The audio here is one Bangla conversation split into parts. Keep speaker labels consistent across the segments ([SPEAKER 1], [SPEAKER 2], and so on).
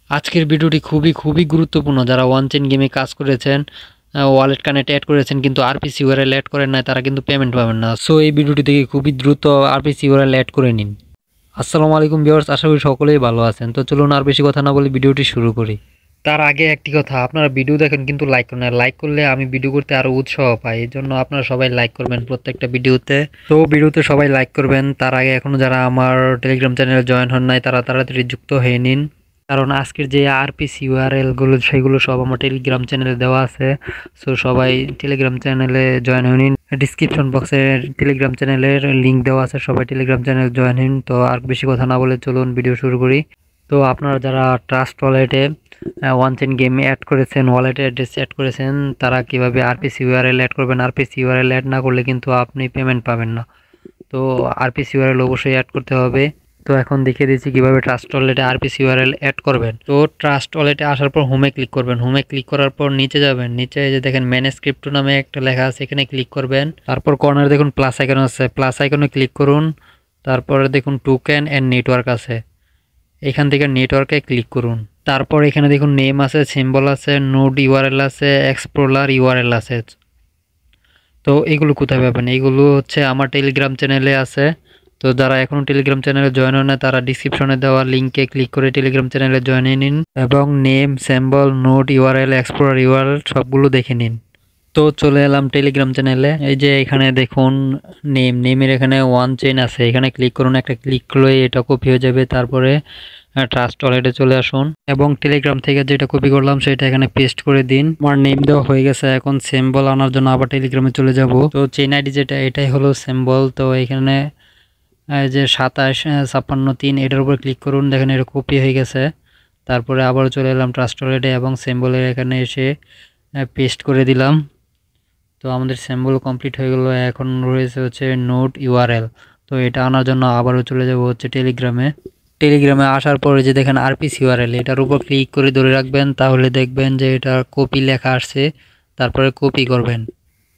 [SPEAKER 1] আজকের ভিডিওটি খুবই গুরুত্বপূর্ণ। যারা ওয়ান চেইন গেমে কাজ করেছেন, ওয়ালেট কানেক্ট অ্যাড করেছেন কিন্তু আরপিসি ইউআরএল অ্যাড করেন নাই, তারা কিন্তু পেমেন্ট পাবেন না। সো এই ভিডিওটি থেকে খুবই দ্রুত আরপিসি ইউআরএল অ্যাড করে নিন। আসসালামু আলাইকুম ভিউয়ার্স, আশা করি সকলেই ভালো আছেন। তো চলুন আর বেশি কথা না বলে ভিডিওটি শুরু করি। তার আগে একটি কথা, আপনারা ভিডিও দেখেন কিন্তু লাইক করেন না। লাইক করলে আমি ভিডিও করতে আরো উৎসাহ পাই, এই জন্য আপনারা সবাই লাইক করবেন প্রত্যেকটা ভিডিওতে। তো ভিডিওতে সবাই লাইক করবেন। তার আগে এখনো যারা আমার টেলিগ্রাম চ্যানেলে জয়েন হন নাই, তারা তাড়াতাড়ি যুক্ত হয়ে নিন। কারণ আজকের যে আরপিসি ইউআরএল গুলো সেগুলো সব আমার টেলিগ্রাম চ্যানেলে দেওয়া আছে। সো সবাই টেলিগ্রাম চ্যানেলে জয়েন হয়ে নিন। ডিসক্রিপশন বক্সে টেলিগ্রাম চ্যানেলের লিংক দেওয়া আছে, সবাই টেলিগ্রাম চ্যানেলে জয়েন হন। তো আর বেশি কথা না বলে চলুন ভিডিও শুরু করি। তো আপনারা যারা ট্রাস্ট ওয়ালেটে ওয়ান চেইন গেম অ্যাড করেছেন, ওয়ালেটে অ্যাড্রেস অ্যাড করেছেন, তারা কিভাবে আরপিসি ইউআরএল অ্যাড করবেন। আরপিসি ইউআরএল অ্যাড না করলে কিন্তু আপনি পেমেন্ট পাবেন না। তো আরপিসি ইউআরএল অবশ্যই অ্যাড করতে হবে। তো এখন দেখিয়ে দিচ্ছি কিভাবে ট্রাস্ট ওয়ালেটে আরপিসি ইউআরএল অ্যাড করবেন। তো ট্রাস্ট ওয়ালেটে আসার পর হোমে ক্লিক করবেন। হোমে ক্লিক করার পর নিচে যাবেন। নিচে যে দেখেন ম্যানেজ ক্রিপ্টো নামে একটা লেখা আছে, এখানে ক্লিক করবেন। তারপর কর্নারে দেখুন প্লাস আইকন আছে, প্লাস আইকনে ক্লিক করুন। তারপরে দেখুন টোকেন এন্ড নেটওয়ার্ক আছে, এখান থেকে নেটওয়ার্কে ক্লিক করুন। তারপর এখানে দেখুন নেম আছে, সিম্বল আছে, নোড ইউআরএল আছে, এক্সপ্লোরার ইউআরএল আছে। তো এগুলো কোথায় পাবেন? এইগুলো হচ্ছে আমার টেলিগ্রাম চ্যানেলে আছে। তো যারা এখনো টেলিগ্রাম চ্যানেলে জয়েন হয় না, তারা ডিসক্রিপশনে দেওয়া লিঙ্কে ক্লিক করে টেলিগ্রাম চ্যানেলে জয়েন হয়ে নিন এবং name, symbol, node URL, explorer URL সবগুলো দেখে নিন। তো চলে এলাম টেলিগ্রাম চ্যানেলে। এই যে এখানে দেখুন নেমের এখানে ওয়ান চেইন আছে, এখানে ক্লিক করুন। একটা ক্লিক করলে এটা কপি হয়ে যাবে। তারপরে ট্রাস্ট ওয়ালেটে চলে আসুন এবং টেলিগ্রাম থেকে যেটা কপি করলাম সেটা এখানে পেস্ট করে দিন। আমার নেম দেওয়া হয়ে গেছে। এখন সিম্বল আনার জন্য আবার টেলিগ্রামে চলে যাব। তো চেইন আইডি যেটা, এটাই হলো সিম্বল। তো এখানে যে 275653 এটার উপর ক্লিক করুন। দেখেন এটা কপি হয়ে গেছে। তারপরে আবার চলে এলাম ট্রাস্ট ওয়ালেটে এবং সিম্বলের এখানে এসে পেস্ট করে দিলাম। তো আমাদের সিম্বল কমপ্লিট হয়ে গেল। এখন রয়েছে হচ্ছে নোড ইউআরএল। তো এটা আনার জন্য আবারও চলে যাব হচ্ছে টেলিগ্রামে। টেলিগ্রামে আসার পরে যে দেখেন আরপিসি ইউআরএল, এটার উপর ক্লিক করে ধরে রাখবেন, তাহলে দেখবেন যে এটা কপি লেখা আসছে। তারপরে কপি করবেন।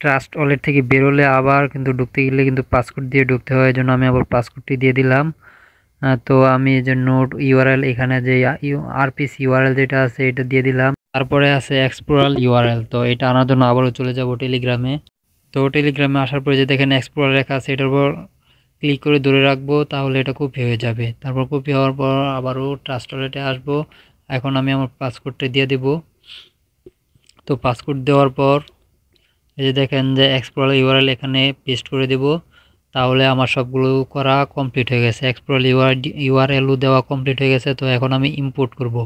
[SPEAKER 1] ট্রাস্ট ওয়ালেট থেকে বেরোলে আবার কিন্তু ঢুকতে গেলে কিন্তু পাসকোড দিয়ে ঢুকতে হয়, এই জন্য আমি আবার পাসকোডটি দিয়ে দিলাম। তো আমি যে নোড ইউআরএল, এখানে যে আরপিসি ইউআরএল যেটা আছে এটা দিয়ে দিলাম। তারপরে আছে এক্সপ্লোরার ইউআরএল। তো এটা আনার জন্য আবারও চলে যাব টেলিগ্রামে। তো টেলিগ্রামে আসার পরে যে দেখেন এক্সপ্লোরার লেখা আছে, এটার উপর ক্লিক করে ধরে রাখবো, তাহলে এটা কপি হয়ে যাবে। তারপর কপি হওয়ার পর আবারও ট্রাস্ট ওয়ালেটে আসবো। এখন আমি আমার পাসকোডটা দিয়ে দেব। তো পাসকোড দেওয়ার পর এই যে দেখেন যে এক্সপ্লোরার ইউআরএল এখানে পেস্ট করে দেব। তাহলে আমার সবগুলো করা কমপ্লিট হয়ে গেছে। এক্সপ্লোরার ইউআরএলও দেওয়া কমপ্লিট হয়ে গেছে। তো এখন আমি ইম্পোর্ট করব।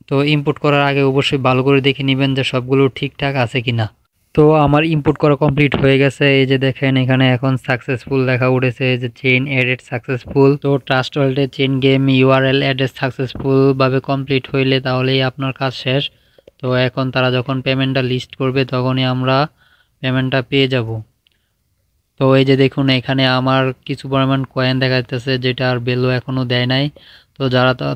[SPEAKER 1] তো ইম্পোর্ট করার আগে অবশ্যই ভালো করে দেখে নেবেন যে সবগুলো ঠিকঠাক আছে কিনা। তো আমার ইম্পোর্ট করা কমপ্লিট হয়ে গেছে। এই যে দেখেন এখানে এখন সাকসেসফুল লেখা উঠেছে, এই যে চেইন এডেড সাকসেসফুল। তো ট্রাস্ট ওয়ালেটে chain game URL added successful ভাবে কমপ্লিট হইলে তাহলেই আপনার কাজ শেষ। তো এখন তারা যখন পেমেন্টটা লিস্ট করবে তখনই আমরা পেমেন্টটা পেয়ে যাব। তো এই যে দেখুন এখানে আমার কিছু পরিমাণ কয়েন দেখা যাচ্ছে, যেটার ভ্যালু এখনো দেয় নাই। তো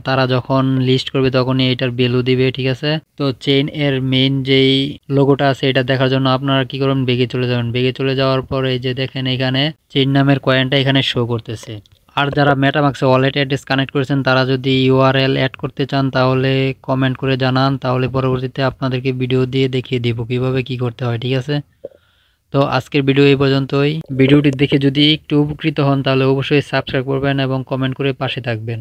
[SPEAKER 1] তারা যখন লিস্ট করবে তখনই এটার ভ্যালু দিবে, ঠিক আছে। তো চেইন এর মেইন যেই লোগোটা আছে এটা দেখার জন্য আপনারা কি করবেন, বেগে চলে যাবেন। বেগে চলে যাওয়ার পর এই যে দেখেন এখানে চেইন নামের কয়েনটা এখানে শো করতেছে। আর যারা মেটামাক্সে ওয়ালেট অ্যাড্রেস কানেক্ট করেছেন, তারা যদি ইউআরএল অ্যাড করতে চান তাহলে কমেন্ট করে জানান, তাহলে পরবর্তীতে আপনাদেরকে ভিডিও দিয়ে দেখিয়ে দিব কিভাবে কি করতে হয়, ঠিক আছে। তো আজকের ভিডিও এই পর্যন্তই। ভিডিওটি দেখে যদি একটু উপকৃত হন তাহলে অবশ্যই সাবস্ক্রাইব করবেন এবং কমেন্ট করে পাশে থাকবেন।